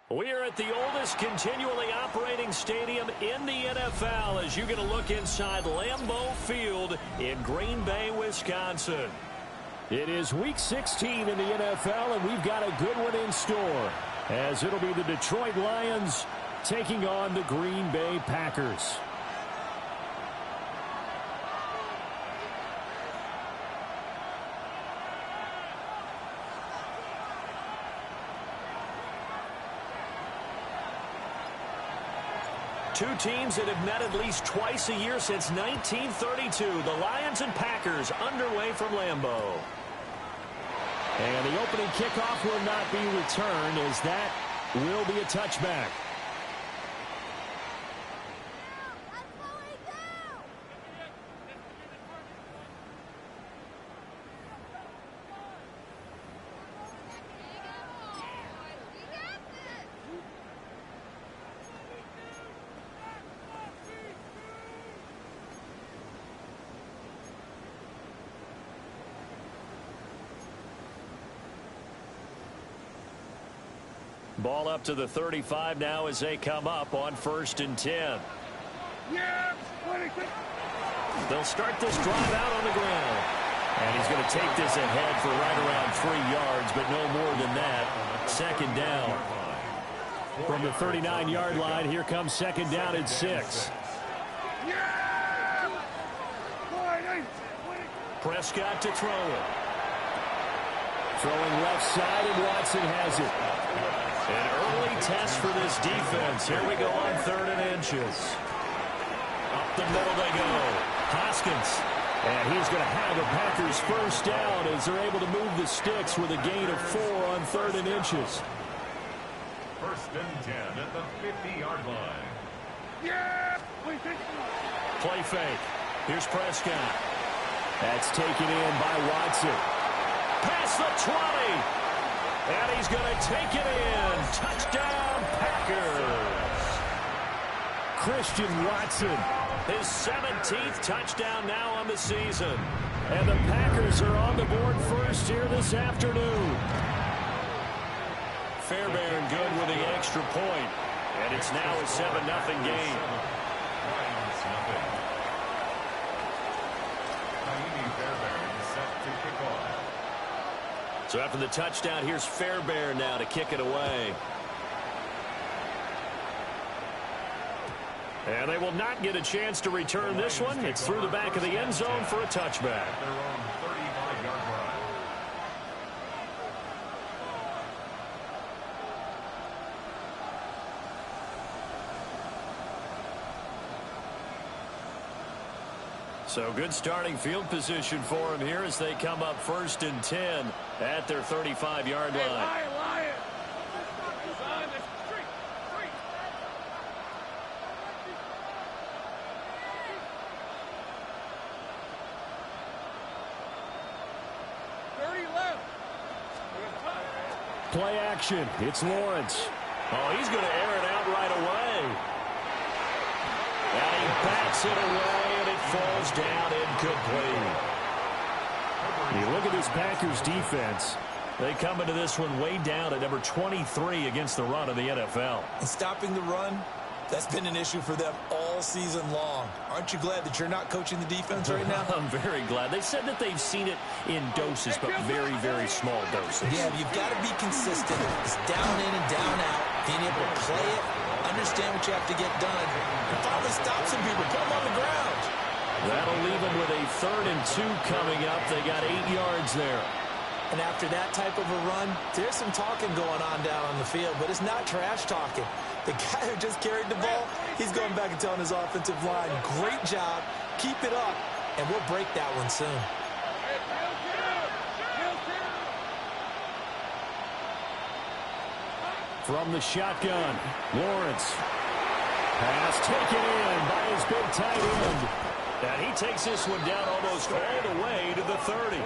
We are at the oldest continually operating stadium in the NFL as you get a look inside Lambeau Field in Green Bay, Wisconsin. It is Week 16 in the NFL, and we've got a good one in store, as it'll be the Detroit Lions taking on the Green Bay Packers. Two teams that have met at least twice a year since 1932. The Lions and Packers underway from Lambeau. And the opening kickoff will not be returned, as that will be a touchback. Ball up to the 35 now as they come up on 1st and 10. They'll start this drive out on the ground. And he's going to take this ahead for right around 3 yards, but no more than that. 2nd down. From the 39-yard line, here comes 2nd down at 6. Prescott to throw it. Throwing left side, and Watson has it. An early test for this defense. Here we go on 3rd and inches. Up the middle they go. Hoskins. And he's going to have a Packers first down as they're able to move the sticks with a gain of 4 on 3rd and inches. 1st and 10 at the 50-yard line. Play fake. Here's Prescott. That's taken in by Watson. Past the 20. And he's going to take it in. Touchdown, Packers. Christian Watson. His 17th touchdown now on the season. And the Packers are on the board first here this afternoon. Fairbairn good with the extra point. And it's now a 7-0 game. So after the touchdown, here's Fairbairn now to kick it away. And they will not get a chance to return this one. It's through the back of the end zone for a touchback. So good starting field position for him here as they come up 1st and 10 at their 35-yard line. Play action. It's Lawrence. Oh, he's going to air it out right away. And he backs it away, and it falls down incomplete. You look at this Packers defense. They come into this one way down at number 23 against the run of the NFL. And stopping the run, that's been an issue for them all season long. Aren't you glad that you're not coaching the defense right now? I'm very glad. They said that they've seen it in doses, but very, very small doses. Yeah, you've got to be consistent. It's down in and down out. Being able to play it, understand what you have to get done, and finally stop some people, put them on the ground. That'll leave them with a 3rd and 2 coming up. They got 8 yards there. And after that type of a run, there's some talking going on down on the field, but it's not trash talking. The guy who just carried the ball, he's going back and telling his offensive line, great job, keep it up, and we'll break that one soon. From the shotgun, Lawrence. Pass taken in by his big tight end. And he takes this one down almost all the way to the 30.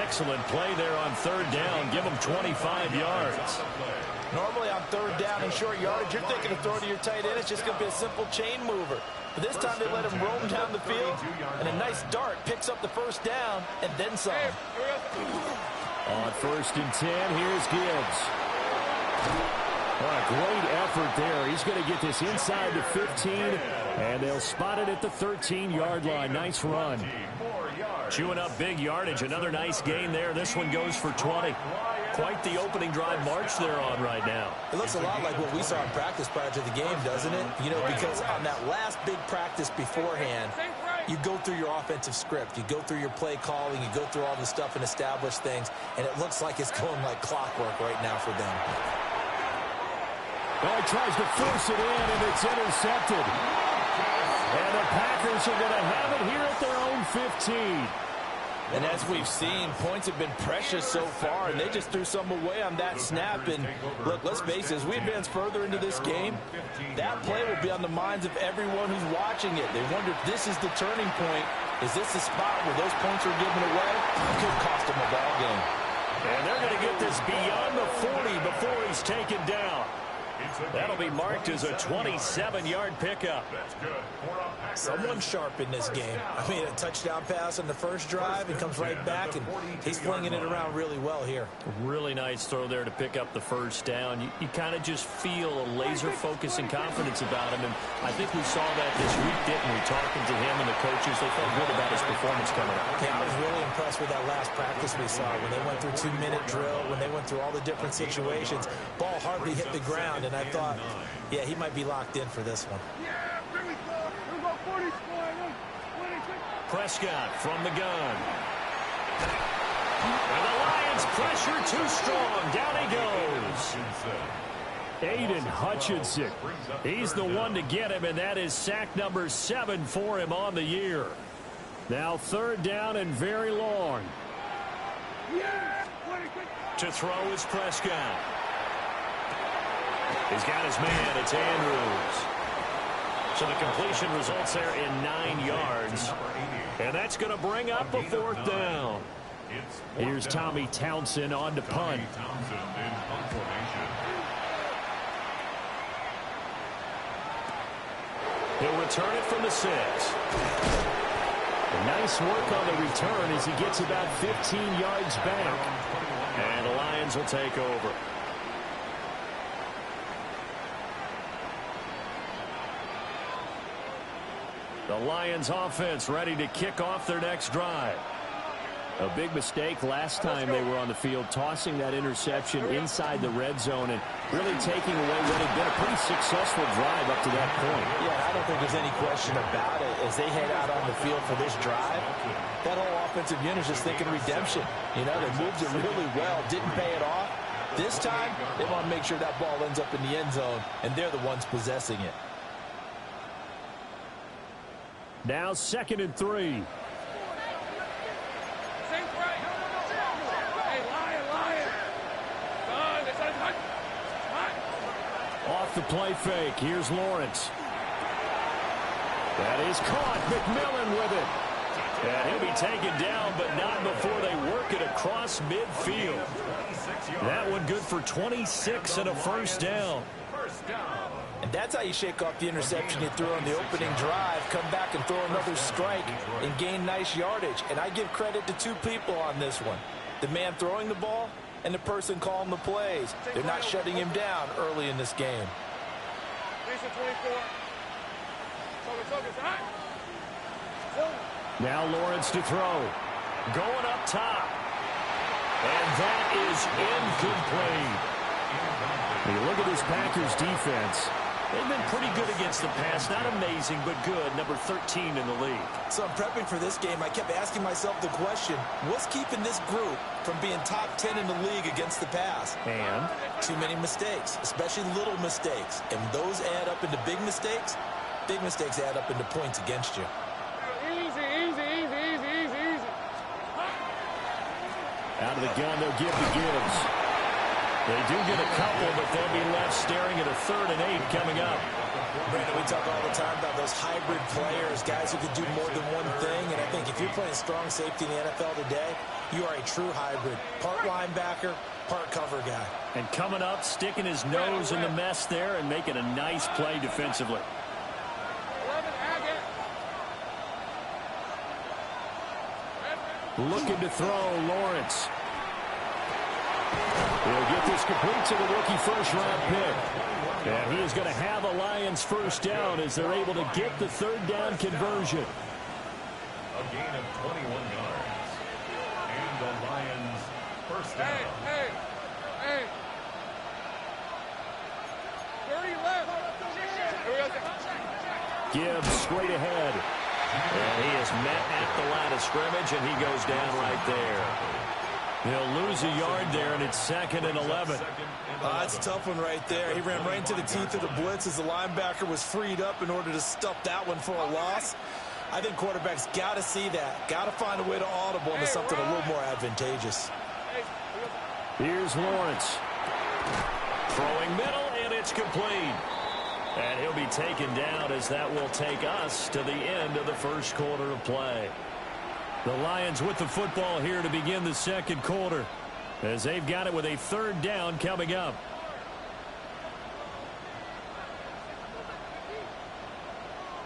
Excellent play there on 3rd down. Give him 25 yards. Normally on 3rd down and short yardage, you're thinking of throwing to your tight end. It's just going to be a simple chain mover. But this time they let him roam down the field, and a nice dart picks up the 1st down and then some. On 1st and 10, here's Gibbs. Well, a great effort there. He's going to get this inside the 15, and they'll spot it at the 13-yard line. Nice run. Chewing up big yardage. Another nice gain there. This one goes for 20. Quite the opening drive march they're on right now. It looks a lot like what we saw in practice prior to the game, doesn't it? You know, because on that last big practice beforehand, you go through your offensive script. You go through your play calling. You go through all the stuff and establish things. And it looks like it's going like clockwork right now for them. Oh, he tries to force it in, and it's intercepted. And the Packers are going to have it here at their own 15. And as we've seen, points have been precious so far, and they just threw some away on that snap. And look, let's face it, as we advance further into this game, that play will be on the minds of everyone who's watching it. They wonder if this is the turning point. Is this the spot where those points are given away? It could cost them a ball game. And they're going to get this beyond the 40 before he's taken down. That'll be marked as a 27-yard pickup. Someone sharp in this game. I mean, a touchdown pass on the first drive, and comes right back, and he's flinging it around really well here. Really nice throw there to pick up the first down. You kind of just feel a laser focus and confidence about him, and I think we saw that this week, didn't we? Talking to him and the coaches, they felt good about his performance coming up. Yeah, I was really impressed with that last practice we saw when they went through 2-minute drill, when they went through all the different situations. Ball hardly hit the ground, and I thought, yeah, he might be locked in for this one. Prescott from the gun. And the Lions pressure too strong. Down he goes. Aiden Hutchinson. He's the one to get him, and that is sack number 7 for him on the year. Now 3rd down and very long. To throw is Prescott. He's got his man. It's Andrews. So the completion results there in 9 yards. And that's going to bring up a 4th down. Here's Tommy Townsend on to punt. He'll return it from the 6. Nice work on the return as he gets about 15 yards back. And the Lions will take over. The Lions offense ready to kick off their next drive. A big mistake last time they were on the field, tossing that interception inside the red zone and really taking away what had been a pretty successful drive up to that point. Yeah, I don't think there's any question about it. As they head out on the field for this drive, that whole offensive unit is just thinking redemption. You know, they moved it really well, didn't pay it off. This time, they want to make sure that ball ends up in the end zone, and they're the ones possessing it. Now 2nd and 3. Off the play fake. Here's Lawrence. That is caught. McMillan with it. And he'll be taken down, but not before they work it across midfield. That one good for 26 and a 1st down. And that's how you shake off the interception you threw on the opening drive, come back and throw another strike and gain nice yardage. And I give credit to 2 people on this one. The man throwing the ball and the person calling the plays. They're not shutting him down early in this game. Now Lawrence to throw. Going up top. And that is incomplete. When you look at this Packers defense, they've been pretty good against the pass. Not amazing, but good. Number 13 in the league. So I'm prepping for this game. I kept asking myself the question, what's keeping this group from being top 10 in the league against the pass? And? Too many mistakes, especially little mistakes. And those add up into big mistakes. Big mistakes add up into points against you. Out of the gun, they'll give to Gibbs. They do get a couple, but they'll be left staring at a 3rd and 8 coming up. Brandon, we talk all the time about those hybrid players, guys who can do more than one thing. And I think if you're playing strong safety in the NFL today, you are a true hybrid. Part linebacker, part cover guy. And coming up, sticking his nose in the mess there and making a nice play defensively. Looking to throw, Lawrence. He'll get this complete to the rookie first-round pick. And he is going to have a Lions first down as they're able to get the third down conversion. A gain of 21 yards. And the Lions first down. Hey. 30 left. Gibbs straight ahead. And he is met at the line of scrimmage, and he goes down right there. He'll lose a yard there, and it's 2nd and 11. That's a tough one right there. He ran right into the teeth of the blitz as the linebacker was freed up in order to stuff that one for a loss. I think quarterbacks got to see that. Got to find a way to audible into something a little more advantageous. Here's Lawrence. Throwing middle, and it's complete. And he'll be taken down as that will take us to the end of the first quarter of play. The Lions with the football here to begin the second quarter, as they've got it with a third down coming up.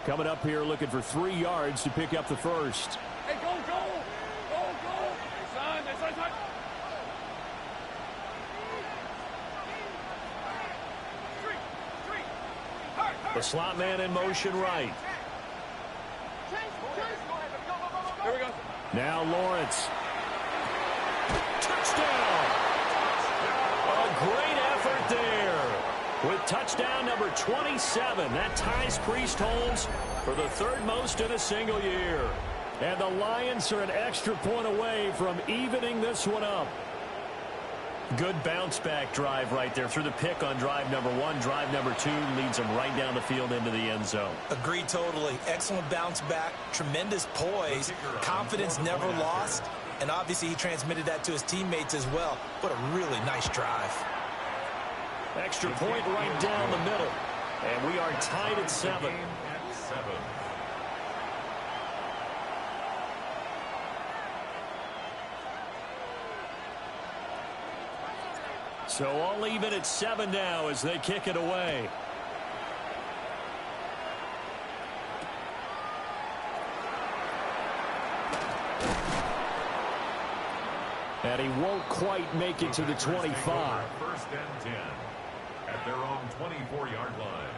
Coming up here looking for 3 yards to pick up the first. Hey, go. Son. The slot man in motion right. Here we go. Now Lawrence. Touchdown! A great effort there. With touchdown number 27, that ties Priest Holmes for the third most in a single year. And the Lions are an extra point away from evening this one up. Good bounce-back drive right there through the pick on drive number 1. Drive number 2 leads them right down the field into the end zone. Agree totally. Excellent bounce back, tremendous poise, confidence never lost, and obviously he transmitted that to his teammates as well. What a really nice drive. Extra point right down the middle. And we are tied at 7. So all even at 7 now as they kick it away. And he won't quite make it to the 25. First and 10 at their own 24-yard line.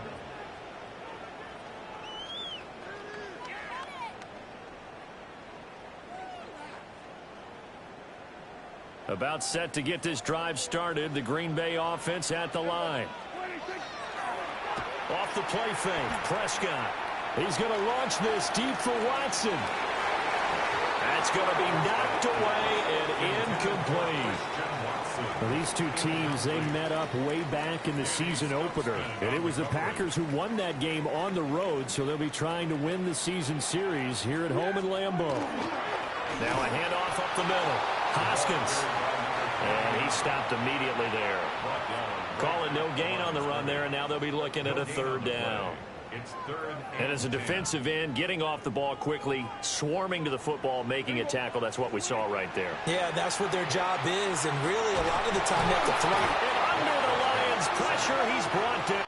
About set to get this drive started. The Green Bay offense at the line. Off the play fake. Prescott. He's going to launch this deep for Watson. That's going to be knocked away and incomplete. Well, these two teams, they met up way back in the season opener. And it was the Packers who won that game on the road, so they'll be trying to win the season series here at home in Lambeau. Now a handoff up the middle. Hoskins. And he stopped immediately there. Call it no gain on the run there, and now they'll be looking at a third down. And as a defensive end, getting off the ball quickly, swarming to the football, making a tackle, that's what we saw right there. Yeah, that's what their job is, and really a lot of the time they have to throw. And under the Lions' pressure, he's brought down.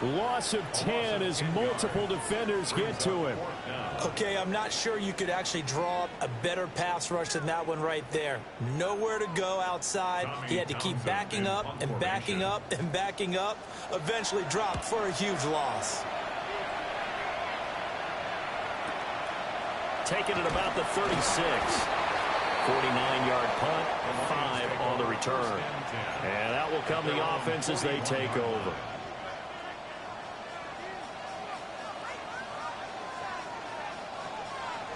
Loss of 10 as multiple defenders get to him. Okay, I'm not sure you could actually draw up a better pass rush than that one right there. Nowhere to go outside. He had to keep backing up and backing up and backing up. Eventually dropped for a huge loss. Taken at about the 36. 49-yard punt, 5 on the return. And that will come the offense as they take over.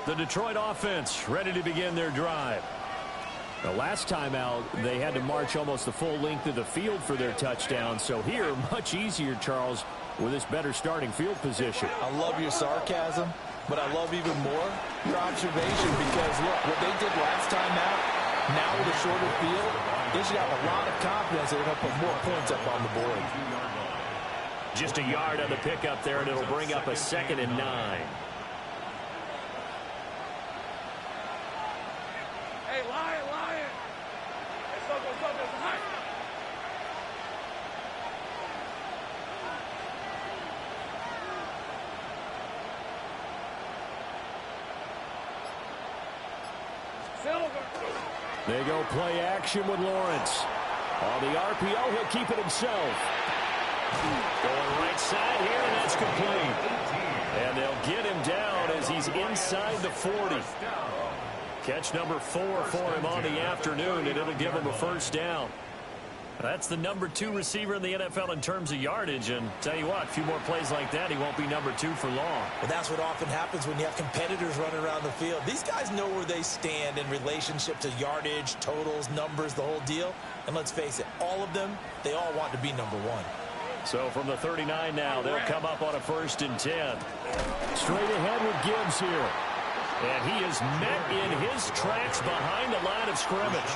The Detroit offense ready to begin their drive. The last time out, they had to march almost the full length of the field for their touchdown. So here, much easier, Charles, with this better starting field position. I love your sarcasm, but I love even more your observation because, look, what they did last time out, now with a shorter field, they should have a lot of confidence that they're going to put more points up on the board. Just a yard on the pickup there, and it'll bring up a 2nd and 9. Lion. Let's go. They go play action with Lawrence. On the RPO, he'll keep it himself. Going right side here, and that's complete. And they'll get him down as he's inside the 40. Catch number 4 for him on the afternoon, and it'll give him a first down. That's the number 2 receiver in the NFL in terms of yardage. And tell you what, a few more plays like that, he won't be number 2 for long. Well, that's what often happens when you have competitors running around the field. These guys know where they stand in relationship to yardage, totals, numbers, the whole deal. And let's face it, all of them, they all want to be number 1. So from the 39 now, they'll come up on a 1st and 10. Straight ahead with Gibbs here. And he is met in his tracks behind the line of scrimmage.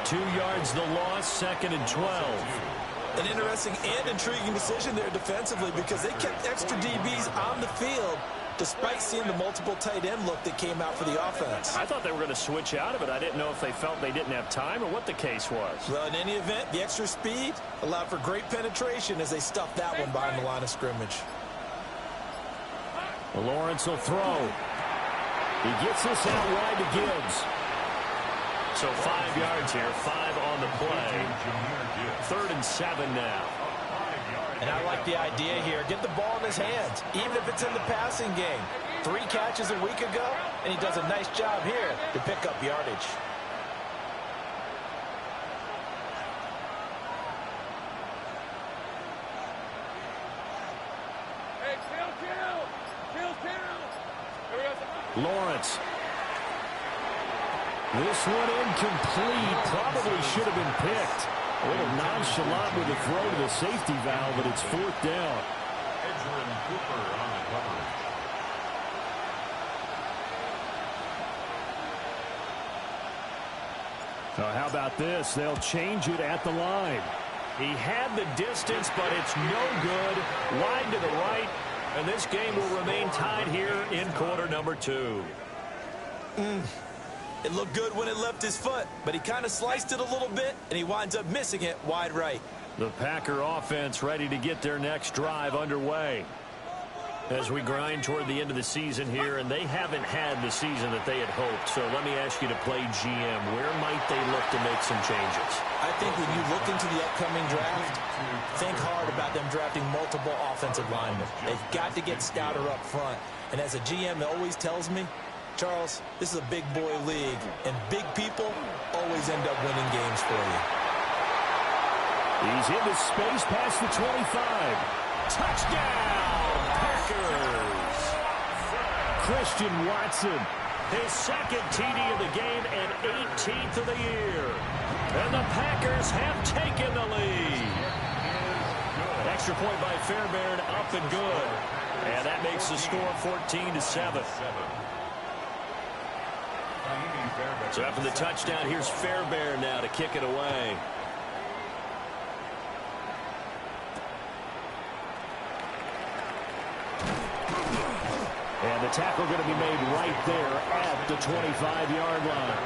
2 yards the loss, 2nd and 12. An interesting and intriguing decision there defensively because they kept extra DBs on the field despite seeing the multiple tight end look that came out for the offense. I thought they were going to switch out of it. I didn't know if they felt they didn't have time or what the case was. Well, in any event, the extra speed allowed for great penetration as they stuffed that one behind the line of scrimmage. Lawrence will throw. He gets this out wide to Gibbs. So 5 yards here, 5 on the play. 3rd and 7 now. And I like the idea here. Get the ball in his hands, even if it's in the passing game. 3 catches a week ago, and he does a nice job here to pick up yardage. Hey, kill. Lawrence. This one incomplete. Probably should have been picked. A little nonchalant with the throw to the safety valve, but it's 4th down. How about this? They'll change it at the line. He had the distance, but it's no good. Wide to the right, and this game will remain tied here in quarter number 2. It looked good when it left his foot, but he kind of sliced it a little bit, and he winds up missing it wide right. The Packer offense ready to get their next drive underway as we grind toward the end of the season here, and they haven't had the season that they had hoped. So let me ask you to play GM. Where might they look to make some changes? I think when you look into the upcoming draft, think hard about them drafting multiple offensive linemen. They've got to get stouter up front. And as a GM always tells me, Charles, this is a big boy league, and big people always end up winning games for you. He's into space past the 25. Touchdown, Packers! Christian Watson, his 2nd TD of the game and 18th of the year. And the Packers have taken the lead. Extra point by Fairbairn, up and good. And that makes the score 14-7. So after the touchdown, here's Fairbairn now to kick it away. And the tackle going to be made right there at the 25-yard line.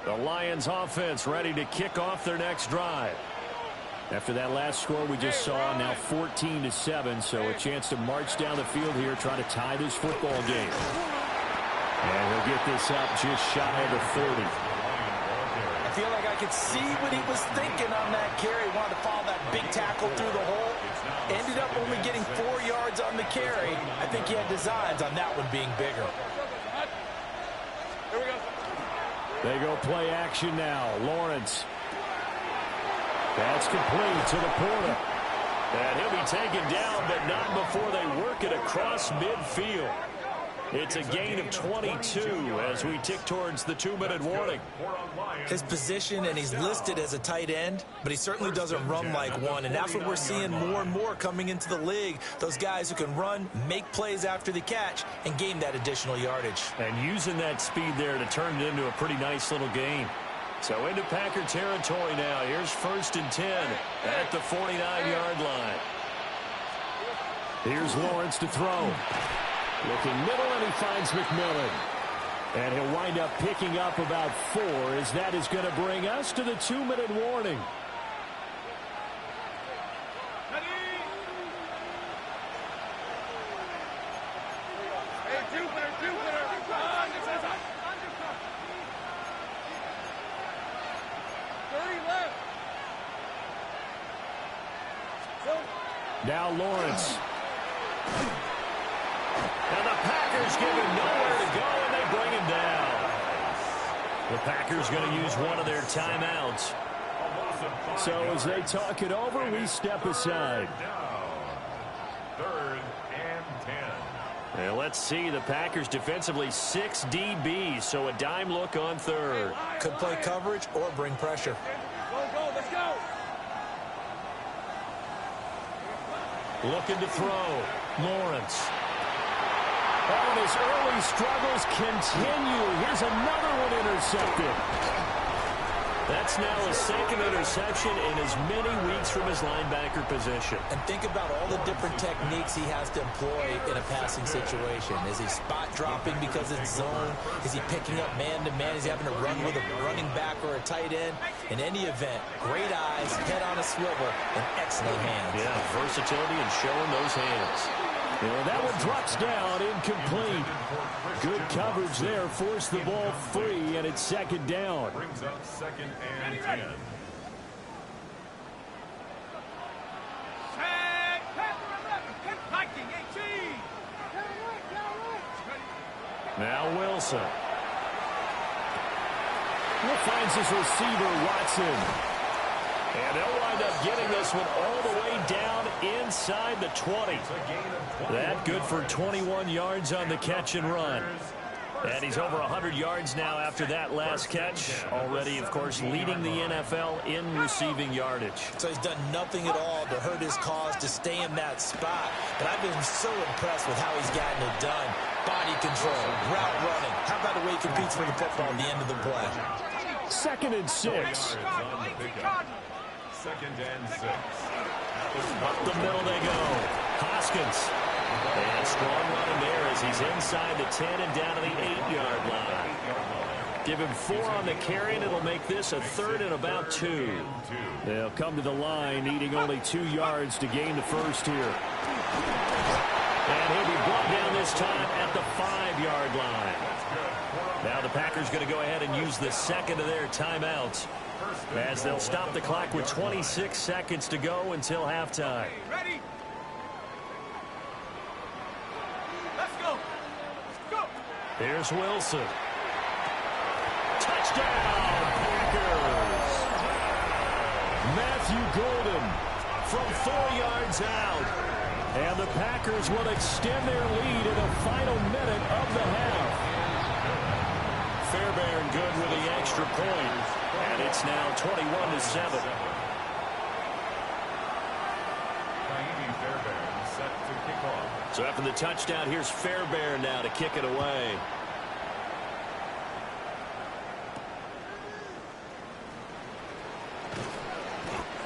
The Lions offense ready to kick off their next drive. After that last score we just saw, now 14-7, so a chance to march down the field here, try to tie this football game. And he'll get this up just shy of the 30. I feel like I could see what he was thinking on that carry. Wanted to follow that big tackle through the hole. Ended up only getting 4 yards on the carry. I think he had designs on that one being bigger. Here we go. They go play action now. Lawrence. That's complete to the Porter. And he'll be taken down, but not before they work it across midfield. It's a gain of 22 as we tick towards the 2-minute warning. His position, and he's listed as a tight end, but he certainly doesn't run like one, and that's what we're seeing more and more coming into the league. Those guys who can run, make plays after the catch, and gain that additional yardage. And using that speed there to turn it into a pretty nice little gain. So into Packer territory now. Here's 1st and 10 at the 49-yard line. Here's Lawrence to throw. Looking middle, and he finds McMillan. And he'll wind up picking up about 4, as that is going to bring us to the 2-minute warning. Now Lawrence. And the Packers give him nowhere to go, and they bring him down. The Packers going to use one of their timeouts. So as they talk it over, we step aside. Third and 10. And let's see, the Packers defensively 6 DBs, so a dime look on third. Could play coverage or bring pressure. Go, let's go. Looking to throw. Lawrence. Oh, and his early struggles continue. Here's another one intercepted. That's now his second interception in as many weeks from his linebacker position. And think about all the different techniques he has to employ in a passing situation. Is he spot dropping because it's zone? Is he picking up man-to-man? Is he having to run with a running back or a tight end? In any event, great eyes, head on a swivel, and excellent hands. Yeah, versatility and showing those hands. And that one drops down, incomplete. Good coverage there, forced the ball free, and it's second down. Brings up second and 10. Now Wilson. He finds his receiver, Watson. And they'll wind up getting this one all the way down inside the 20. That good for 21 yards on the catch and run. And he's over 100 yards now after that last catch. Already, of course, leading the NFL in receiving yardage. So he's done nothing at all to hurt his cause to stay in that spot. But I've been so impressed with how he's gotten it done. Body control, route running. How about the way he competes for the football at the end of the play? Second and 6. Second and 6. Up the middle they go. Hoskins. And strong running there as he's inside the 10 and down to the 8-yard line. Give him 4 on the carry, and it'll make this a third and about 2. They'll come to the line, needing only 2 yards to gain the first here. And he'll be brought down this time at the 5-yard line. Now the Packers going to go ahead and use the second of their timeouts as they'll stop the clock with 26 seconds to go until halftime. Ready? Let's go. Let's go. Here's Wilson. Touchdown, Packers. Matthew Golden From 4 yards out. and the Packers will extend their lead in the final minute of the half. Fairbairn good with the extra point. And it's now 21-7. Fairbairn set to kick off. So after the touchdown, here's Fairbairn now to kick it away.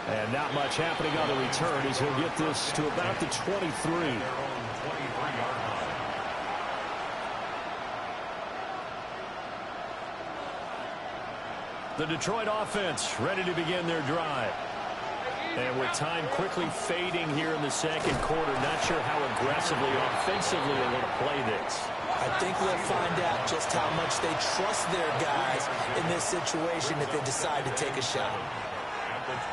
And not much happening on the return as he'll get this to about the 23. Their own 23-yard line. The Detroit offense ready to begin their drive. And with time quickly fading here in the second quarter, not sure how aggressively, offensively they're going to play this. I think we'll find out just how much they trust their guys in this situation if they decide to take a shot.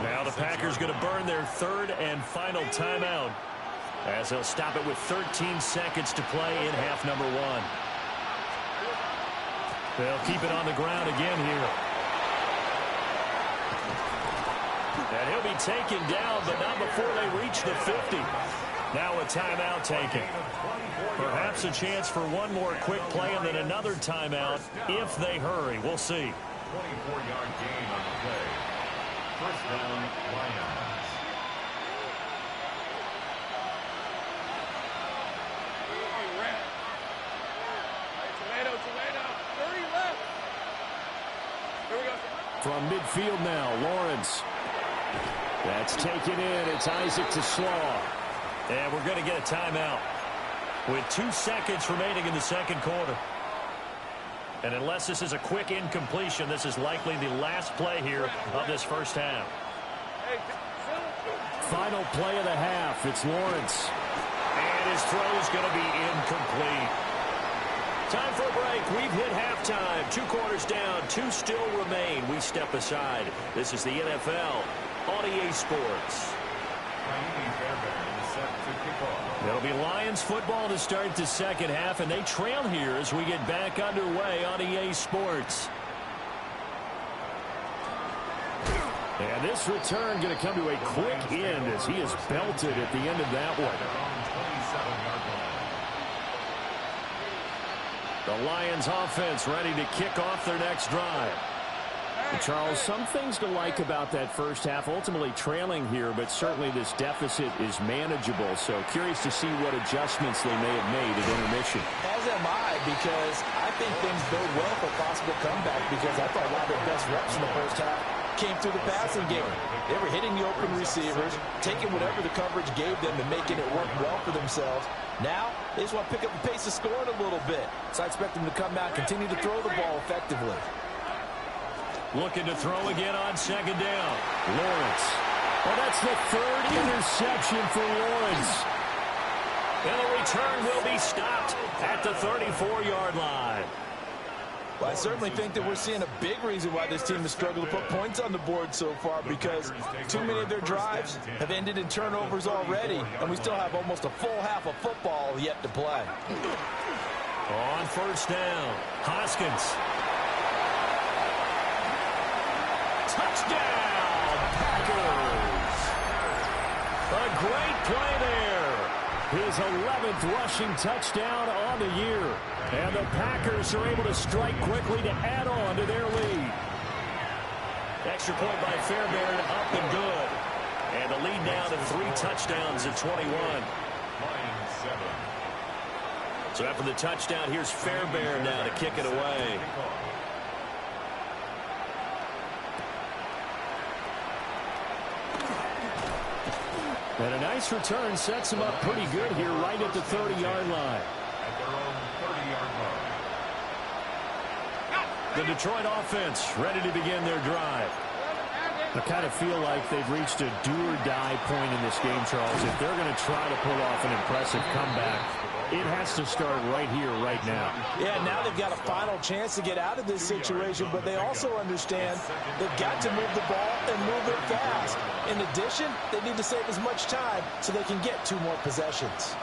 Now the Packers going to burn their third and final timeout as they'll stop it with 13 seconds to play in half number 1. They'll keep it on the ground again here. And he'll be taken down, but not before they reach the 50. Now a timeout taken. Perhaps a chance for one more quick play and then another timeout if they hurry. We'll see. 24-yard gain on the play. First down, Lions. Tomato. 30 left. Here we go. From midfield now, Lawrence. That's taken in. It's Isaac to Slaw. And we're going to get a timeout with 2 seconds remaining in the second quarter. And unless this is a quick incompletion, this is likely the last play here of this first half. Final play of the half. It's Lawrence. And his throw is going to be incomplete. Time for a break. We've hit halftime. 2 quarters down. 2 still remain. We step aside. This is the NFL on EA Sports. It'll be Lions football to start the second half, and they trail here as we get back underway on EA Sports. And this return going to come to a quick end as he is belted at the end of that one. The Lions offense ready to kick off their next drive. Charles, some things to like about that first half. Ultimately trailing here, but certainly this deficit is manageable. So curious to see what adjustments they may have made at intermission. As am I, because I think things bode well for a possible comeback, because I thought a lot of their best reps in the first half came through the passing game. They were hitting the open receivers, taking whatever the coverage gave them and making it work well for themselves. Now, they just want to pick up the pace of scoring a little bit. So I expect them to come out and continue to throw the ball effectively. Looking to throw again on second down. Lawrence. Well, that's the third interception for Lawrence. And the return will be stopped at the 34-yard line. Well, I certainly think that we're seeing a big reason why this team has struggled to put points on the board so far, because too many of their drives have ended in turnovers already, and we still have almost a full half of football yet to play. On first down, Hoskins. Touchdown, Packers! A great play there. His 11th rushing touchdown on the year. And the Packers are able to strike quickly to add on to their lead. Extra point by Fairbairn, up and good. And the lead now to 3 touchdowns at 21. So after the touchdown, here's Fairbairn now to kick it away. And a nice return sets him up pretty good here right at the 30-yard line. At their own 30-yard line. The Detroit offense ready to begin their drive. I kind of feel like they've reached a do-or-die point in this game, Charles. If they're going to try to pull off an impressive comeback, it has to start right here, right now. Yeah, now they've got a final chance to get out of this situation, but they also understand they've got to move the ball and move it fast. In addition, they need to save as much time so they can get 2 more possessions.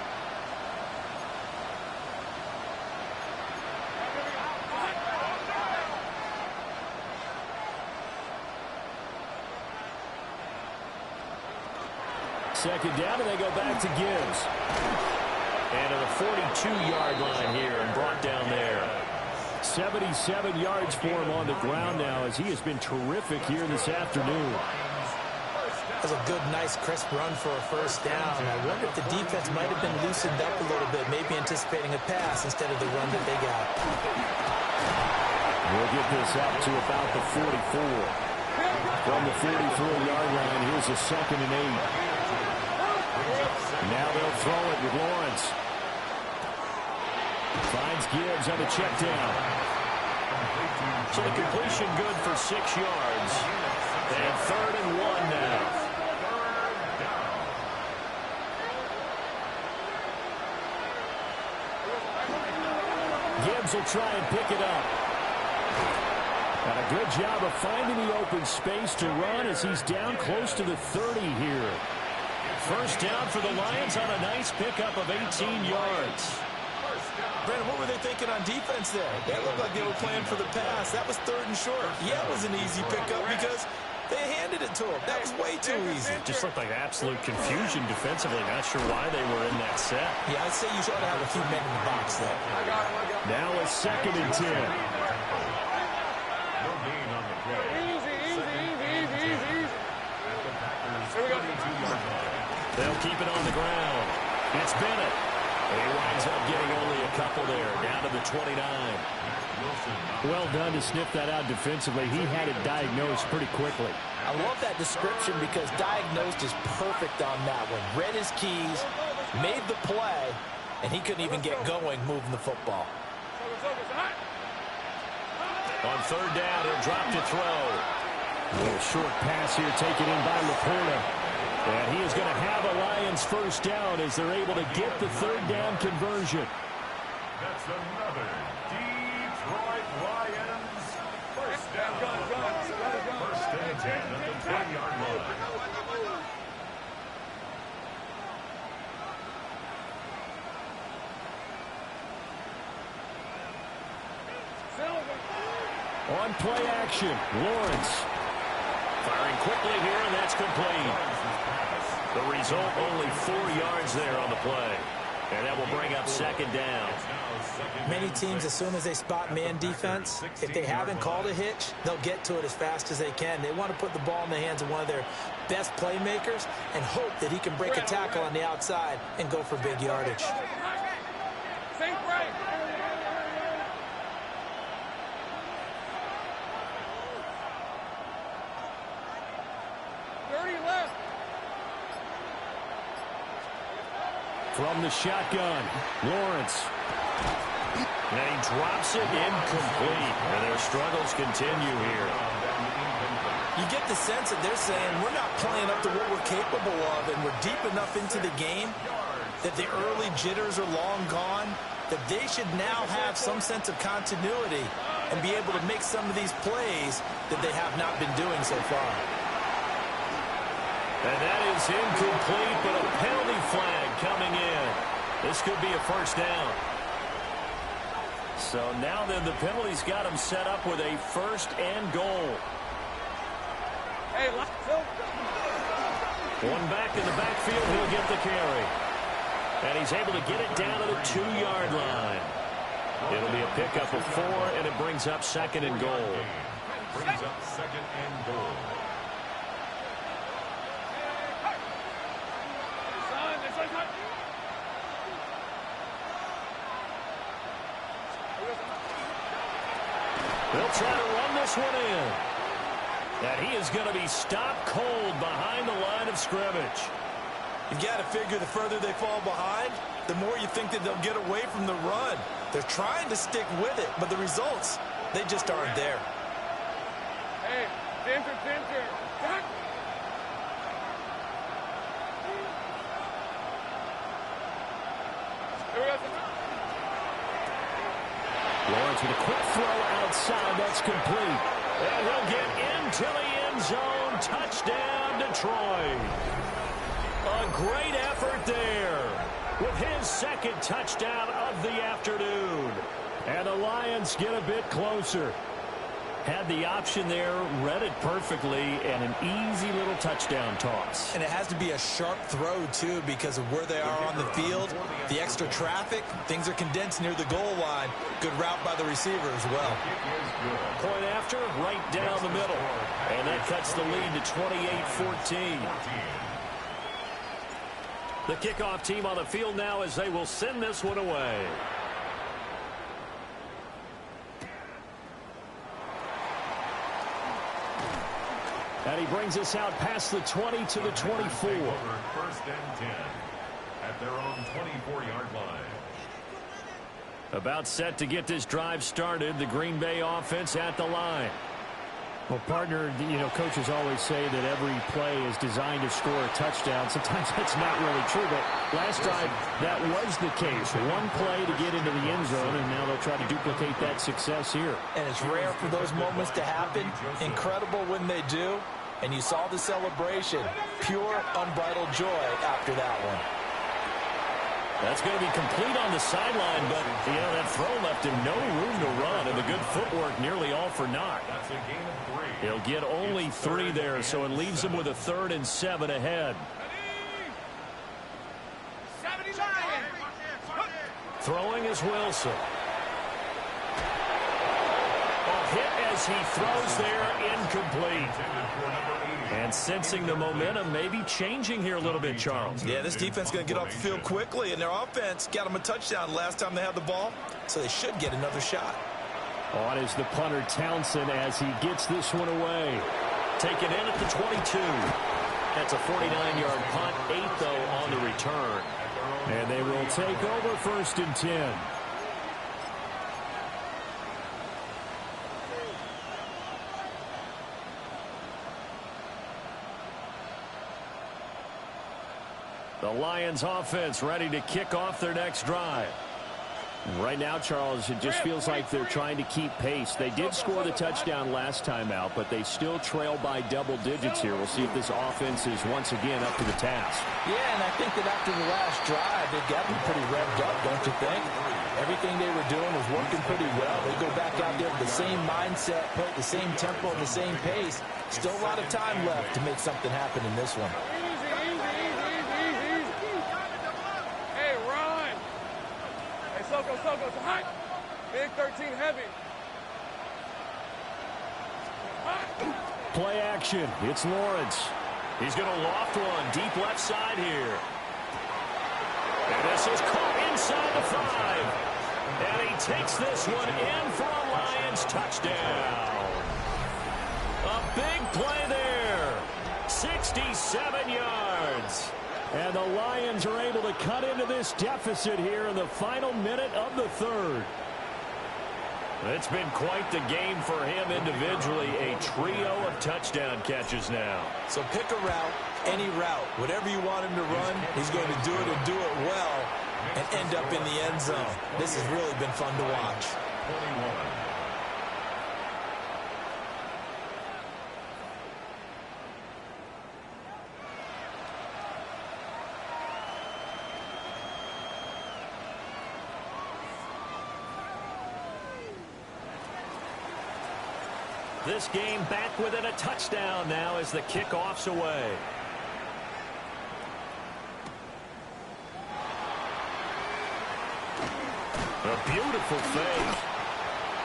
Second down, and they go back to Gibbs. And to the 42-yard line here and brought down there. 77 yards for him on the ground now, as he has been terrific here this afternoon. That's a good, nice, crisp run for a first down. I wonder if the defense might have been loosened up a little bit, maybe anticipating a pass instead of the run that they got. We'll get this up to about the 44. From the 44-yard line, here's a 2nd and 8. Now they'll throw it with Lawrence. Finds Gibbs on the check down. So the completion good for 6 yards. And 3rd and 1 now. Gibbs will try and pick it up. And a good job of finding the open space to run as he's down close to the 30 here. First down for the Lions on a nice pickup of 18 yards. Brandon, what were they thinking on defense there? They looked like they were playing for the pass. That was 3rd and short. Yeah, it was an easy pickup because they handed it to him. That was way too easy. Just looked like absolute confusion defensively. Not sure why they were in that set. Yeah, I'd say you ought to have a few men in the box there. Now a 2nd and 10. No gain on the play. Easy. Here we go. They'll keep it on the ground. It's Bennett. And he winds up getting only a couple there, down to the 29. Well done to sniff that out defensively. He had it diagnosed pretty quickly. I love that description because diagnosed is perfect on that one. Read his keys, made the play, and he couldn't even get going moving the football. On 3rd down, he'll drop to throw. A little short pass here taken in by Laporta. And he is going to have a Lions first down as they're able to get the 3rd down conversion. That's another Detroit Lions first down. First and 10 at the 10-yard line. On play action, Lawrence. Firing quickly here, and that's complete. The result, only 4 yards there on the play. And that will bring up second down. Many teams, as soon as they spot man defense, if they haven't called a hitch, they'll get to it as fast as they can. They want to put the ball in the hands of one of their best playmakers and hope that he can break a tackle on the outside and go for big yardage. Think right. From the shotgun, Lawrence. And he drops it incomplete. And their struggles continue here. You get the sense that they're saying we're not playing up to what we're capable of, and we're deep enough into the game that the early jitters are long gone, that they should now have some sense of continuity and be able to make some of these plays that they have not been doing so far. And that is incomplete, but a penalty flag coming in. This could be a first down. So now then the penalty's got him set up with a first and goal. Hey, one back in the backfield, he'll get the carry. And he's able to get it down to the 2-yard line. It'll be a pickup of 4, and it brings up second and goal. Brings up second and goal. They'll try to run this one in. And he is going to be stopped cold behind the line of scrimmage. You've got to figure the further they fall behind, the more you think that they'll get away from the run. They're trying to stick with it, but the results, they just aren't there. Hey, center. Back. Here we go. Lawrence with a quick throw outside. That's complete. And he'll get into the end zone. Touchdown, Detroit. A great effort there with his second touchdown of the afternoon. And the Lions get a bit closer. Had the option there, read it perfectly, and an easy little touchdown toss. And it has to be a sharp throw, too, because of where they are on the field. The extra traffic, things are condensed near the goal line. Good route by the receiver as well. Point after, right down the middle. And that cuts the lead to 28-14. The kickoff team on the field now as they will send this one away. And he brings us out past the 20 to the 24. First and 10 at their own 24-yard line. About set to get this drive started. The Green Bay offense at the line. Well, partner, coaches always say that every play is designed to score a touchdown. Sometimes that's not really true, but last drive, that was the case. One play to get into the end zone, and now they'll try to duplicate that success here. And it's rare for those moments to happen. Incredible when they do. And you saw the celebration. Pure, unbridled joy after that one. That's going to be complete on the sideline, but, that throw left him no room to run, and the good footwork nearly all for naught. That's a gain of 3. He'll get only 3 there, so it leaves him with a 3rd and 7 ahead. Throwing is Wilson. A hit as he throws there, incomplete. And sensing the momentum maybe changing here a little bit, Charles. Yeah, this defense is going to get off the field quickly, and their offense got them a touchdown last time they had the ball, so they should get another shot. On is the punter Townsend as he gets this one away. Taken in at the 22. That's a 49-yard punt, 8 though on the return. And they will take over 1st and 10. The Lions offense ready to kick off their next drive. Right now, Charles, it just feels like they're trying to keep pace. They did score the touchdown last time out, but they still trail by double digits here. We'll see if this offense is once again up to the task. Yeah, and I think that after the last drive, they've got them pretty revved up, don't you think? Everything they were doing was working pretty well. They go back out there with the same mindset, play at the same tempo and the same pace. Still a lot of time left to make something happen in this one. Easy. Hey, run. Hey, Soko, it's hot. Big 13 heavy. Play action. It's Lawrence. He's going to loft one deep left side here. And this is caught inside the 5. And he takes this one in for a Lions touchdown. A big play there. 67 yards. And the Lions are able to cut into this deficit here in the final minute of the third. It's been quite the game for him individually. A trio of touchdown catches now. So pick a route, any route. Whatever you want him to run, he's going to do it and do it well and end up in the end zone. This has really been fun to watch. 21. This game back within a touchdown now as the kickoff's away. A beautiful fake.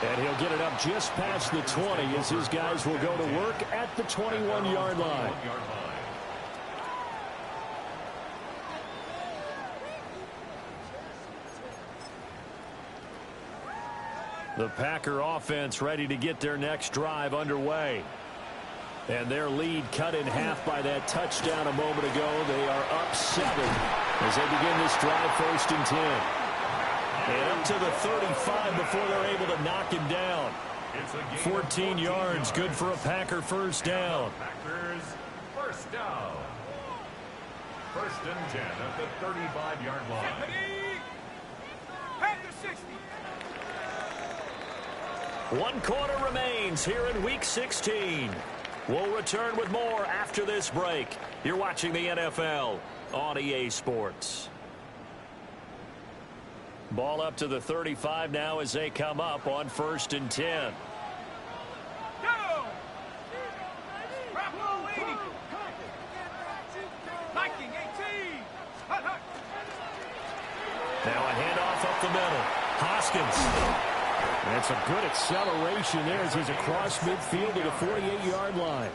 And he'll get it up just past the 20 as his guys will go to work at the 21-yard line. The Packer offense ready to get their next drive underway. And their lead cut in half by that touchdown a moment ago. They are up 7 as they begin this drive 1st and 10. And up to the 35 before they're able to knock him down. 14 yards, good for a Packer first down. Packers first down. 1st and 10 at the 35-yard line. Packer 60. 1 quarter remains here in Week 16. We'll return with more after this break. You're watching the NFL on EA Sports. Ball up to the 35 now as they come up on 1st and 10. Go! Bravo, lady! Liking 18! Now a handoff up the middle. Hoskins. That's a good acceleration there as he's across midfield to the 48-yard line.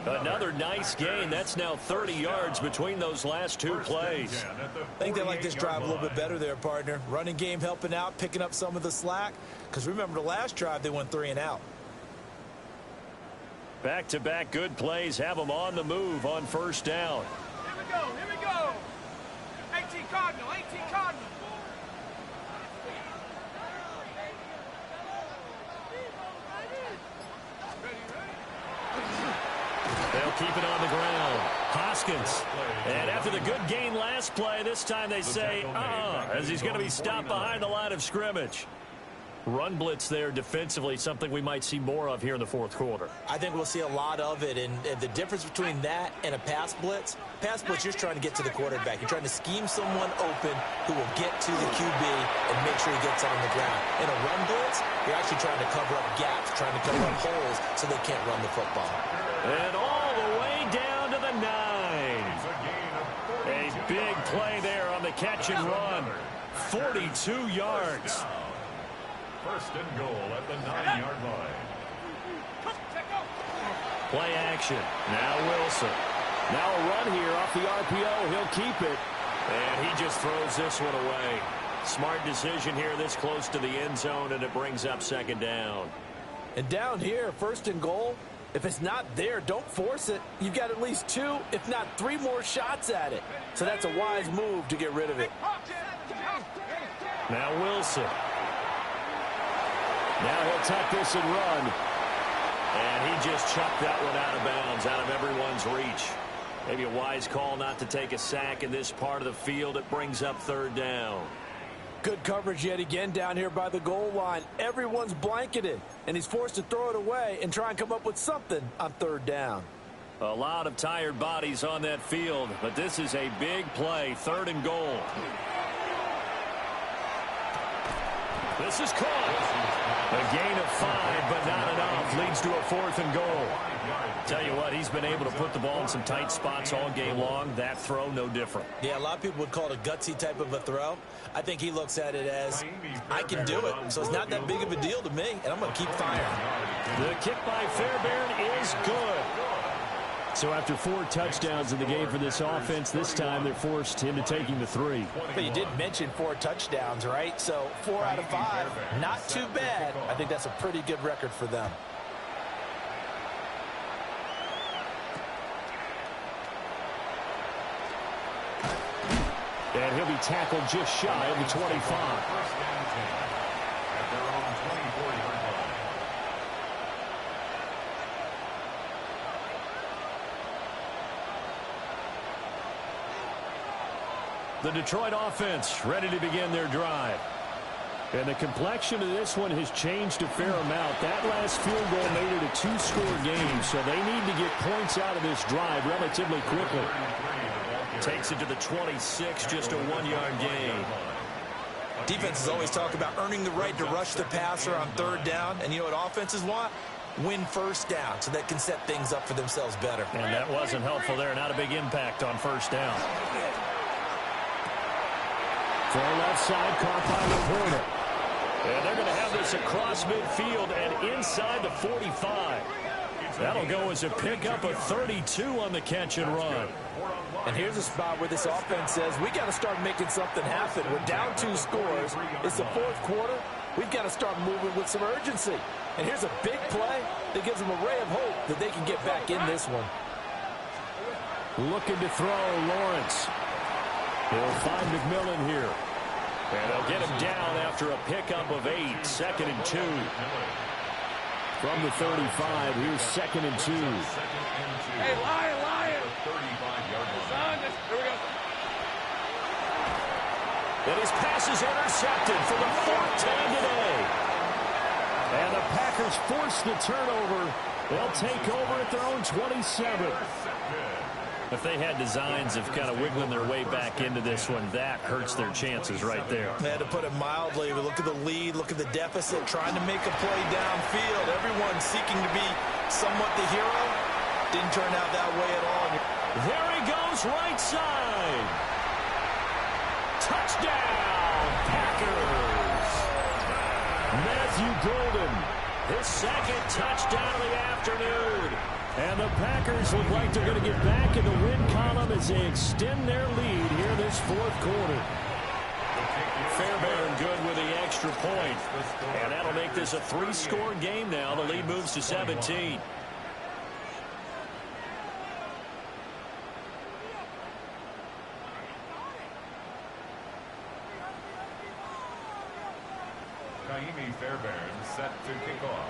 Another nice gain. That's now 30 yards between those last 2 plays. I think they like this drive a little bit better there, partner. Running game helping out, picking up some of the slack. Because remember the last drive, they went 3 and out. Back-to-back good plays have them on the move on 1st down. Here we go. 18 Cardinal. They'll keep it on the ground. Hoskins. And after the good gain last play, this time they say, as he's going to be stopped behind the line of scrimmage. Run blitz there defensively, something we might see more of here in the 4th quarter. I think we'll see a lot of it, and the difference between that and a pass blitz, you're just trying to get to the quarterback. You're trying to scheme someone open who will get to the QB and make sure he gets it on the ground. In a run blitz, you're actually trying to cover up gaps, trying to cover up holes so they can't run the football. And all the way down to the 9. A big play there on the catch and run. 42 yards. 1st and goal at the 9-yard line. Play action. Now Wilson. Now a run here off the RPO. He'll keep it. And he just throws this one away. Smart decision here this close to the end zone, and it brings up 2nd down. And down here, 1st and goal, if it's not there, don't force it. You've got at least 2, if not 3 more shots at it. So that's a wise move to get rid of it. Now Wilson. Now he'll tuck this and run. And he just chucked that one out of bounds, out of everyone's reach. Maybe a wise call not to take a sack in this part of the field. It brings up 3rd down. Good coverage yet again down here by the goal line. Everyone's blanketed, and he's forced to throw it away and try and come up with something on 3rd down. A lot of tired bodies on that field, but this is a big play, 3rd and goal. This is caught. A gain of 5, but not enough. Leads to a 4th and goal. Tell you what, he's been able to put the ball in some tight spots all game long. That throw, no different. Yeah, a lot of people would call it a gutsy type of a throw. I think he looks at it as, I can do it, so it's not that big of a deal to me, and I'm going to keep firing. The kick by Fairbairn is good. So after 4 touchdowns in the game for this offense, this time they're forced into taking the 3. But you did mention 4 touchdowns, right? So 4 out of 5, not too bad. I think that's a pretty good record for them. And he'll be tackled just shy of the 25. First down 10 at their own 24-yard line. The Detroit offense ready to begin their drive. And the complexion of this one has changed a fair amount. That last field goal made it a 2-score game, so they need to get points out of this drive relatively quickly. Takes it to the 26, just a 1-yard gain. Defenses always talk about earning the right to rush the passer on 3rd down. And you know what offenses want? Win 1st down so they can set things up for themselves better. And that wasn't helpful there. Not a big impact on 1st down. Far left side, caught by Laporta. And they're going to have this across midfield and inside the 45. That'll go as a pickup of 32 on the catch and run. And here's a spot where this offense says, we got to start making something happen. We're down 2 scores. It's the 4th quarter. We've got to start moving with some urgency. And here's a big play that gives them a ray of hope that they can get back in this one. Looking to throw, Lawrence. He'll find McMillan here. And they'll get him down after a pickup of 8. 2nd and 2. From the 35, here's 2nd and 2. Hey, Lion. 35-yard line. Here we go. And his pass is intercepted for the 4th time today. And the Packers force the turnover. They'll take over at their own 27. If they had designs of kind of wiggling their way back into this one, that hurts their chances right there. They had to put it mildly. Look at the lead, look at the deficit, trying to make a play downfield. Everyone seeking to be somewhat the hero. Didn't turn out that way at all. There he goes, right side. Touchdown, Packers. Matthew Golden, his 2nd touchdown of the afternoon. And the Packers look like they're going to get back in the win column as they extend their lead here this 4th quarter. Fairbairn good with the extra point. And that'll make this a 3-score game now. The lead moves to 17. Naimi Fairbairn set to kick off.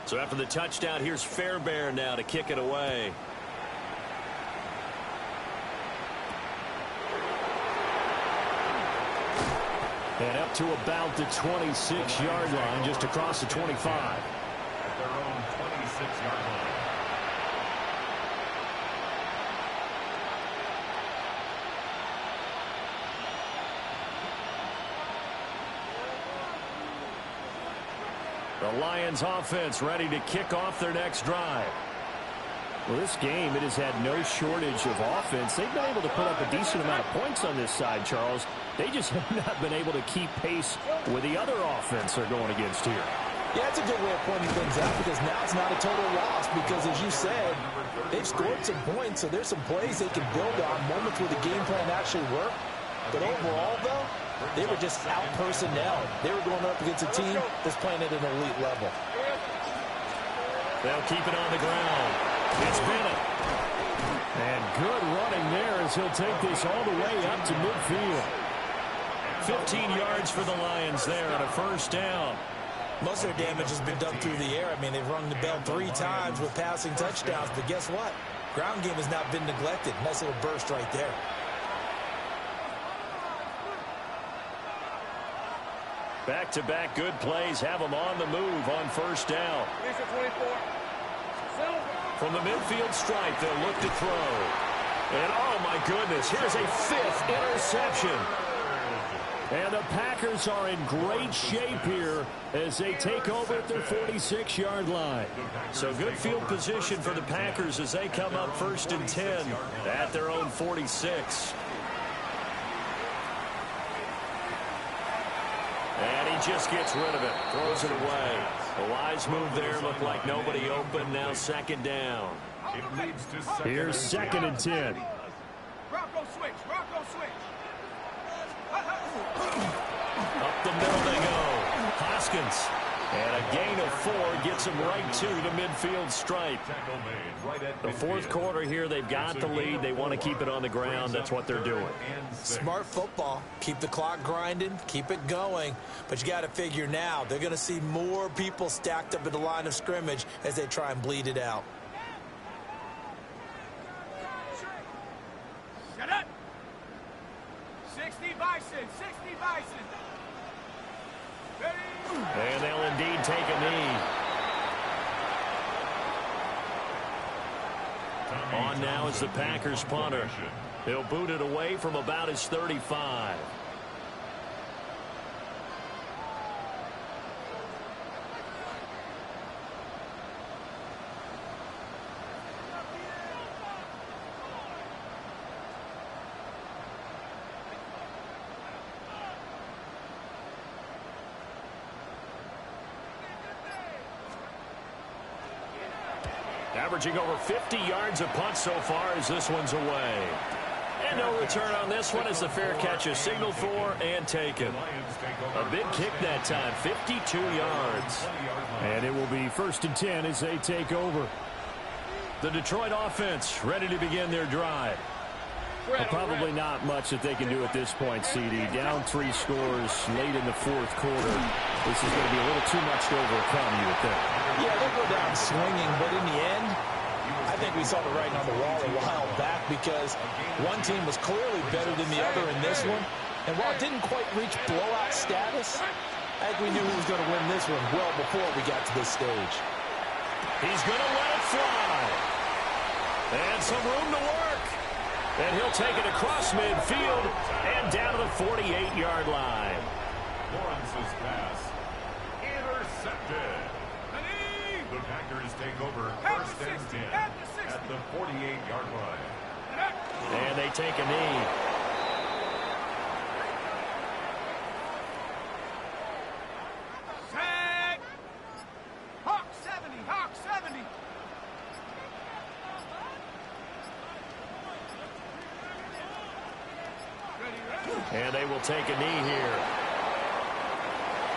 So after the touchdown, here's Fairbairn now to kick it away. And up to about the 26-yard line, just across the 25. At their own 26-yard line. The Lions offense ready to kick off their next drive. Well, this game, it has had no shortage of offense. They've been able to put up a decent amount of points on this side, Charles. They just have not been able to keep pace with the other offense they're going against here. Yeah, it's a good way of pointing things out because now it's not a total loss because, as you said, they've scored some points, so there's some plays they can build on, moments where the game plan actually worked. But overall, though, they were just out-personnel. They were going up against a team that's playing at an elite level. They'll keep it on the ground. It's Bennett. And good running there as he'll take this all the way up to midfield. 15 yards for the Lions there on a 1st down. Most of their damage has been done through the air. I mean, they've rung the bell 3 times with passing touchdowns, but guess what? Ground game has not been neglected. Nice little burst right there. Back-to-back good plays have them on the move on 1st down. From the midfield stripe, they'll look to throw. And, oh, my goodness, here's a 5th interception. And the Packers are in great shape here as they take over at their 46-yard line. So good field position for the Packers as they come up 1st and 10 at their own 46. And he just gets rid of it, throws it away. A wise move there, looked like nobody open, now 2nd down. It leads to second. Here's 2nd and 10. Rocco switch. Rocco switch. Up the middle they go. Hoskins. And a gain of 4 gets him right to the midfield stripe. Tackle made right at The 4th quarter here, they've got the lead. They want to keep it on the ground. That's what they're doing. Smart football. Keep the clock grinding. Keep it going. But you got to figure now, they're going to see more people stacked up at the line of scrimmage as they try and bleed it out. Shut up. 60 Bison. 60 Bison. Ready? And they'll indeed take a knee. On now is the Packers punter. He'll boot it away from about his 35. Averaging over 50 yards a punt so far as this one's away. And no return on this one as the fair catch is signaled for and taken. A big kick that time, 52 yards. And it will be 1st and 10 as they take over. The Detroit offense ready to begin their drive. Probably not much that they can do at this point, CD. Down 3 scores late in the 4th quarter. This is going to be a little too much to overcome, you would think. Yeah, they'll go down swinging, but in the end, I think we saw the writing on the wall a while back because one team was clearly better than the other in this one. And while it didn't quite reach blowout status, I think we knew who was going to win this one well before we got to this stage. He's going to let it fly. And some room to work. And he'll take it across midfield and down to the 48-yard line. Lawrence's pass intercepted. The Packers take over 1st and 10 at the 48-yard line. And they take a knee. Set. Hawk 70. Hawk 70. And they will take a knee here.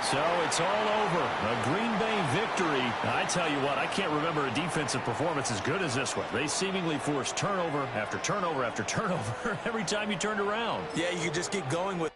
So it's all over. A Green Bay victory. I tell you what, I can't remember a defensive performance as good as this one. They seemingly forced turnover after turnover after turnover every time you turned around. Yeah, you could just keep going with